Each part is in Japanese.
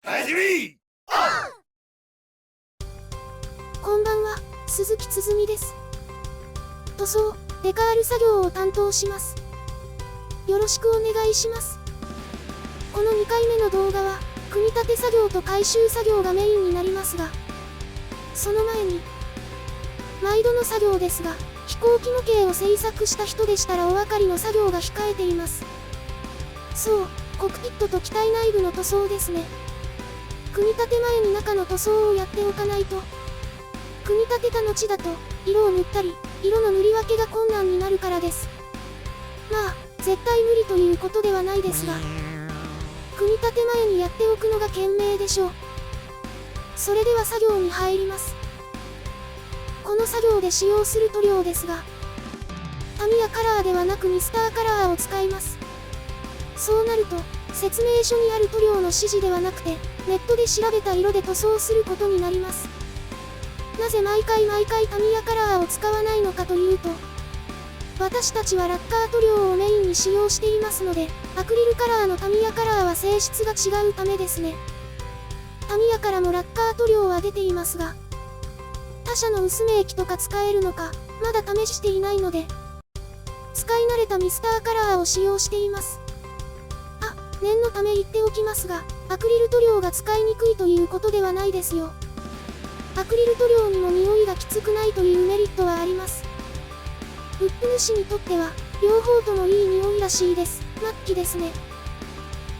こんばんは、鈴木つづみです。塗装、デカール作業を担当します。よろしくお願いします。この2回目の動画は、組み立て作業と回収作業がメインになりますが、その前に、毎度の作業ですが、飛行機模型を製作した人でしたらお分かりの作業が控えています。そう、コックピットと機体内部の塗装ですね。組み立て前に中の塗装をやっておかないと、組み立てた後だと、色を塗ったり、色の塗り分けが困難になるからです。まあ、絶対無理ということではないですが、組み立て前にやっておくのが賢明でしょう。それでは作業に入ります。この作業で使用する塗料ですが、タミヤカラーではなくミスターカラーを使います。そうなると、説明書にある塗料の指示ではなくて、ネットで調べた色で塗装することになります。なぜ毎回タミヤカラーを使わないのかというと、私たちはラッカー塗料をメインに使用していますので、アクリルカラーのタミヤカラーは性質が違うためですね。タミヤからもラッカー塗料は出ていますが、他社の薄め液とか使えるのか、まだ試していないので、使い慣れたミスターカラーを使用しています。あ、念のため言っておきますが、アクリル塗料が使いにくいということではないですよ。アクリル塗料にも匂いがきつくないというメリットはあります。ウップ主にとっては、両方ともいい匂いらしいです。末期ですね。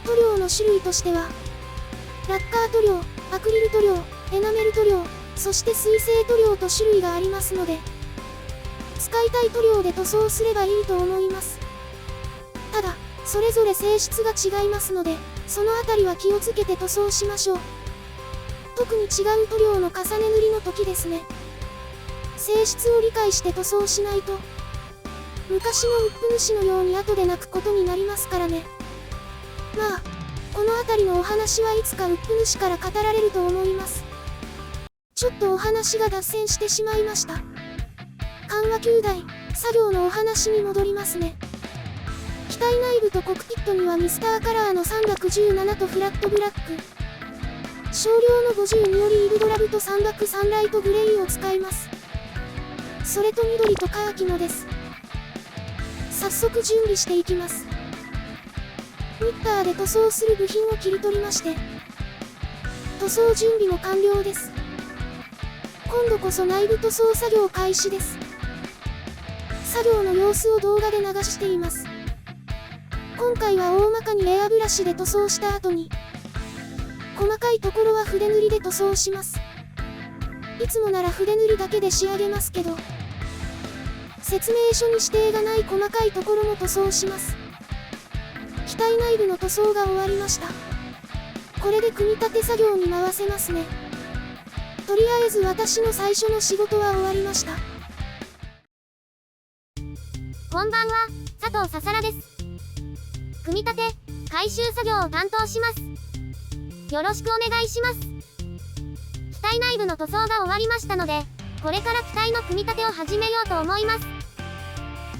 塗料の種類としては、ラッカー塗料、アクリル塗料、エナメル塗料、そして水性塗料と種類がありますので、使いたい塗料で塗装すればいいと思います。ただ、それぞれ性質が違いますので、そのあたりは気をつけて塗装しましょう。特に違う塗料の重ね塗りの時ですね。性質を理解して塗装しないと、昔のウップ主のように後で泣くことになりますからね。まあ、このあたりのお話はいつかウップ主から語られると思います。ちょっとお話が脱線してしまいました。緩和9台、作業のお話に戻りますね。機体内部とコクピットにはミスターカラーの317とフラットブラック。少量の50によりイルドラブとサンライトグレイを使います。それと緑とカーキのです。早速準備していきます。ニッターで塗装する部品を切り取りまして、塗装準備も完了です。今度こそ内部塗装作業開始です。作業の様子を動画で流しています。今回は大まかにエアブラシで塗装した後に、細かいところは筆塗りで塗装します。いつもなら筆塗りだけで仕上げますけど、説明書に指定がない細かいところも塗装します。機体内部の塗装が終わりました。これで組み立て作業に回せますね。とりあえず私の最初の仕事は終わりました。こんばんは、佐藤ささらです。組み立て、回収作業を担当します。よろしくお願いします。機体内部の塗装が終わりましたので、これから機体の組み立てを始めようと思います。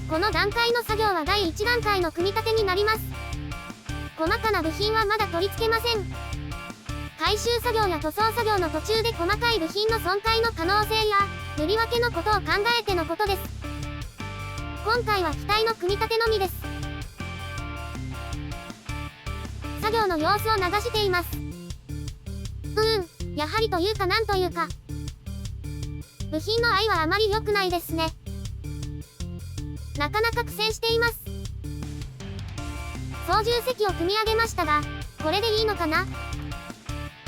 この段階の作業は第1段階の組み立てになります。細かな部品はまだ取り付けません。回収作業や塗装作業の途中で細かい部品の損壊の可能性や塗り分けのことを考えてのことです。今回は機体の組み立てのみです。作業の様子を流しています。やはりというかなんというか、部品の合いはあまり良くないですね。なかなか苦戦しています。操縦席を組み上げましたが、これでいいのかな？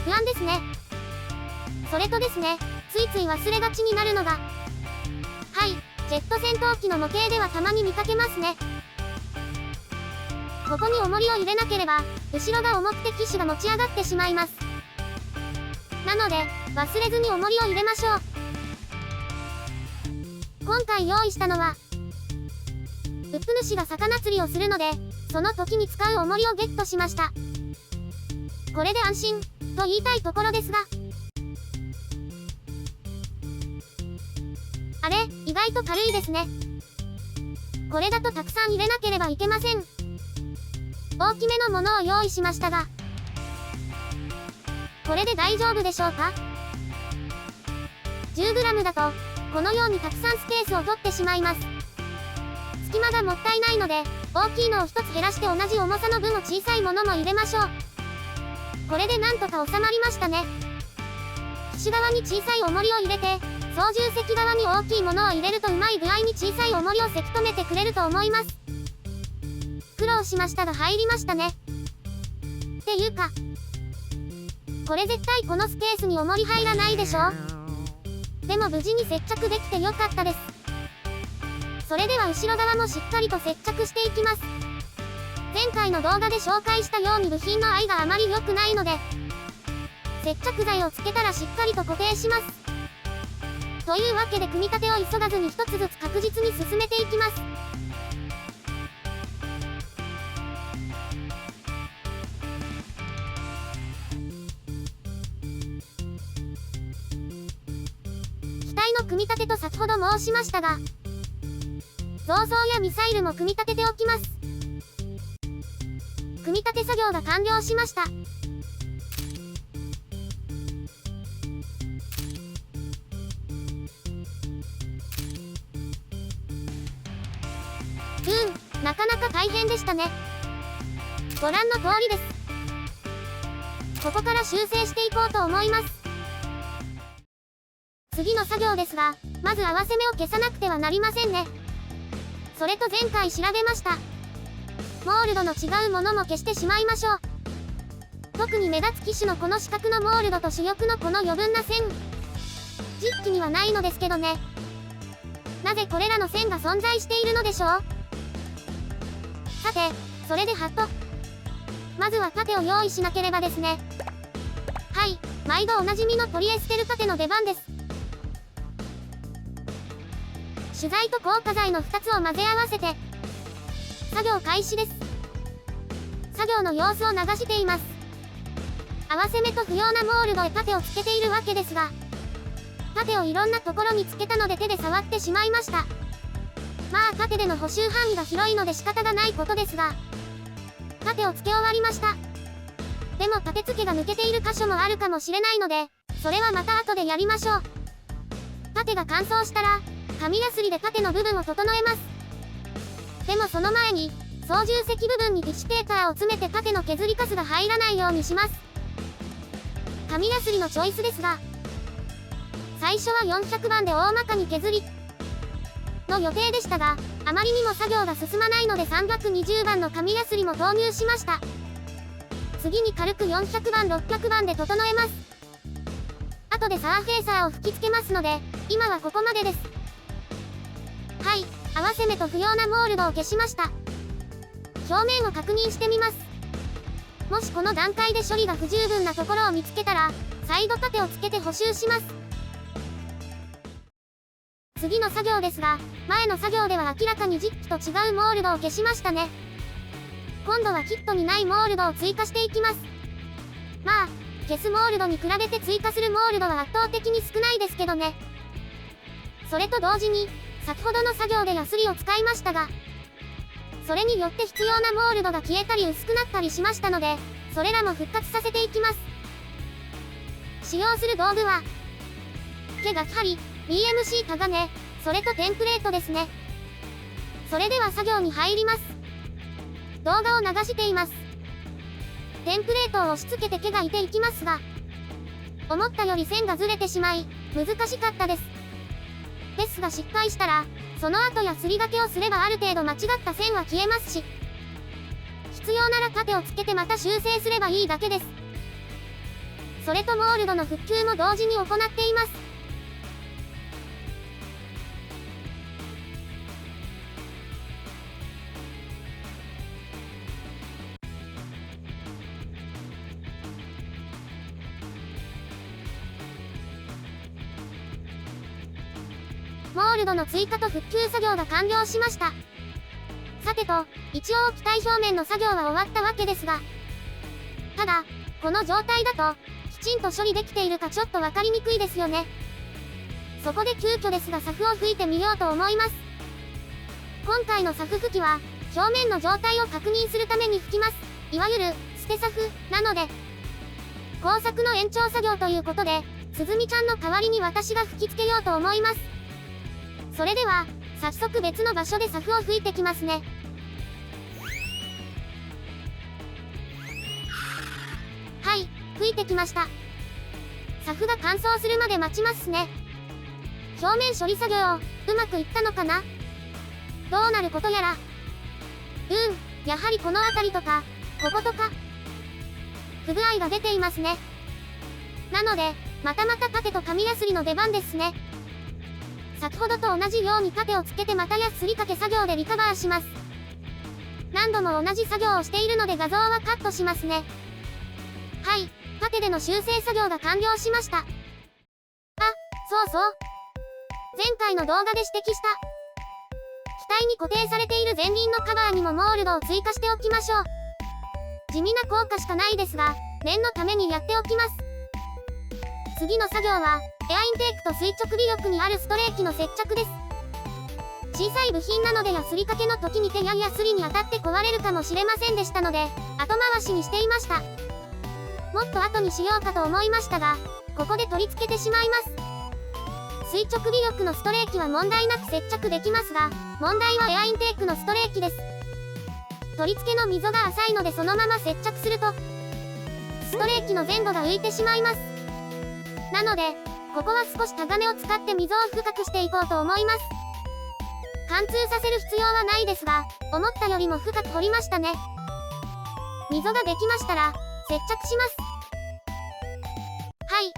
不安ですね。それとですね、ついつい忘れがちになるのが、はい、ジェット戦闘機の模型ではたまに見かけますね。ここに重りを入れなければ、後ろが重くて機首が持ち上がってしまいます。なので、忘れずに重りを入れましょう。今回用意したのは、ウップ主が魚釣りをするので、その時に使う重りをゲットしました。これで安心、と言いたいところですが。あれ、意外と軽いですね。これだとたくさん入れなければいけません。大きめのものを用意しましたが、これで大丈夫でしょうか？ 10g だと、このようにたくさんスペースを取ってしまいます。隙間がもったいないので、大きいのを1つ減らして同じ重さの分を小さいものも入れましょう。これでなんとか収まりましたね。機首側に小さい重りを入れて、操縦席側に大きいものを入れるとうまい具合に小さい重りをせき止めてくれると思います。苦労しましたが入りましたね。っていうか、これ絶対このスペースに重り入らないでしょ？でも無事に接着できてよかったです。それでは後ろ側もしっかりと接着していきます。前回の動画で紹介したように部品の合いがあまり良くないので、接着剤をつけたらしっかりと固定します。というわけで組み立てを急がずに一つずつ確実に進めていきます。機体の組み立てと先ほど申しましたが、造装やミサイルも組み立てておきます。組み立て作業が完了しました。なかなか大変でしたね。ご覧の通りです。ここから修正していこうと思います。次の作業ですが、まず合わせ目を消さなくてはなりませんね。それと前回調べました。モールドの違うものも消してしまいましょう。特に目立つ機種のこの四角のモールドと主翼のこの余分な線。実機にはないのですけどね。なぜこれらの線が存在しているのでしょう？さて、それでハット。まずは盾を用意しなければですね。はい、毎度おなじみのポリエステル盾の出番です。主材と硬化剤の2つを混ぜ合わせて、作業開始です。作業の様子を流しています。合わせ目と不要なモールドへ盾をつけているわけですが、盾をいろんなところにつけたので手で触ってしまいました。まあ盾での補修範囲が広いので仕方がないことですが、盾をつけ終わりました。でも盾付けが抜けている箇所もあるかもしれないので、それはまた後でやりましょう。盾が乾燥したら、紙やすりで盾の部分を整えます。でもその前に、操縦席部分にティッシュペーパーを詰めて盾の削りカスが入らないようにします。紙やすりのチョイスですが、最初は400番で大まかに削り、の予定でしたが、あまりにも作業が進まないので320番の紙やすりも投入しました。次に軽く400番600番で整えます。後でサーフェーサーを吹き付けますので、今はここまでです。はい、合わせ目と不要なモールドを消しました。表面を確認してみます。もしこの段階で処理が不十分なところを見つけたら、再度盾をつけて補修します。次の作業ですが、前の作業では明らかに実機と違うモールドを消しましたね。今度はキットにないモールドを追加していきます。まあ、消すモールドに比べて追加するモールドは圧倒的に少ないですけどね。それと同時に、先ほどの作業でヤスリを使いましたが、それによって必要なモールドが消えたり薄くなったりしましたので、それらも復活させていきます。使用する道具は、毛が針、BMC 鋼、それとテンプレートですね。それでは作業に入ります。動画を流しています。テンプレートを押し付けて毛がいていきますが、思ったより線がずれてしまい、難しかったです。ですが失敗したら、その後やすりがけをすればある程度間違った線は消えますし、必要なら盾をつけてまた修正すればいいだけです。それとモールドの復旧も同時に行っています。モールドの追加と復旧作業が完了しました。さてと、一応機体表面の作業は終わったわけですが、ただ、この状態だと、きちんと処理できているかちょっとわかりにくいですよね。そこで急遽ですがSAFを吹いてみようと思います。今回のSAF吹きは、表面の状態を確認するために吹きます。いわゆる、捨てSAFなので、工作の延長作業ということで、すずみちゃんの代わりに私が吹き付けようと思います。それでは、早速別の場所でサフを吹いてきますね。はい、吹いてきました。サフが乾燥するまで待ちますね。表面処理作業、うまくいったのかな？どうなることやら。やはりこの辺りとか、こことか、不具合が出ていますね。なので、またパテと紙やすりの出番ですね。先ほどと同じようにパテをつけてまたやすりかけ作業でリカバーします。何度も同じ作業をしているので画像はカットしますね。はい、パテでの修正作業が完了しました。そうそう。前回の動画で指摘した、機体に固定されている前輪のカバーにもモールドを追加しておきましょう。地味な効果しかないですが、念のためにやっておきます。次の作業は、エアインテークと垂直尾翼にあるストレーキの接着です。小さい部品なのでやすりかけの時に手ややすりに当たって壊れるかもしれませんでしたので、後回しにしていました。もっと後にしようかと思いましたが、ここで取り付けてしまいます。垂直尾翼のストレーキは問題なく接着できますが、問題はエアインテークのストレーキです。取り付けの溝が浅いのでそのまま接着すると、ストレーキの前後が浮いてしまいます。なので、ここは少しタガネを使って溝を深くしていこうと思います。貫通させる必要はないですが、思ったよりも深く掘りましたね。溝ができましたら、接着します。はい、き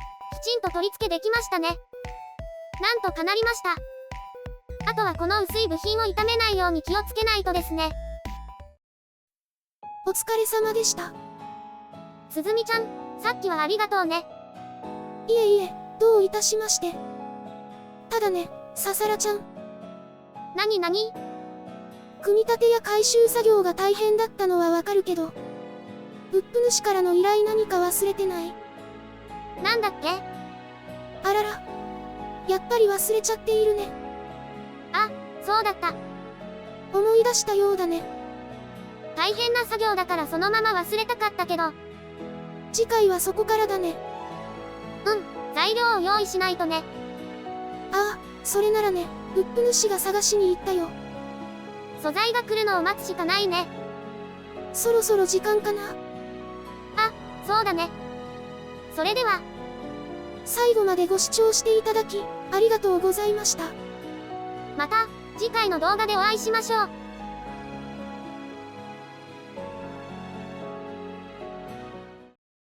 ちんと取り付けできましたね。なんとかなりました。あとはこの薄い部品を傷めないように気をつけないとですね。お疲れ様でした。すずみちゃん、さっきはありがとうね。いえいえ、どういたしまして。ただね、ささらちゃん。なに組み立てや回収作業が大変だったのはわかるけど、物主からの依頼何か忘れてない？なんだっけ？あらら。やっぱり忘れちゃっているね。あ、そうだった。思い出したようだね。大変な作業だからそのまま忘れたかったけど。次回はそこからだね。材料を用意しないとね。ああ、それならね、物主が探しに行ったよ。素材が来るのを待つしかないね。そろそろ時間かな。あ、そうだね。それでは。最後までご視聴していただき、ありがとうございました。また、次回の動画でお会いしましょう。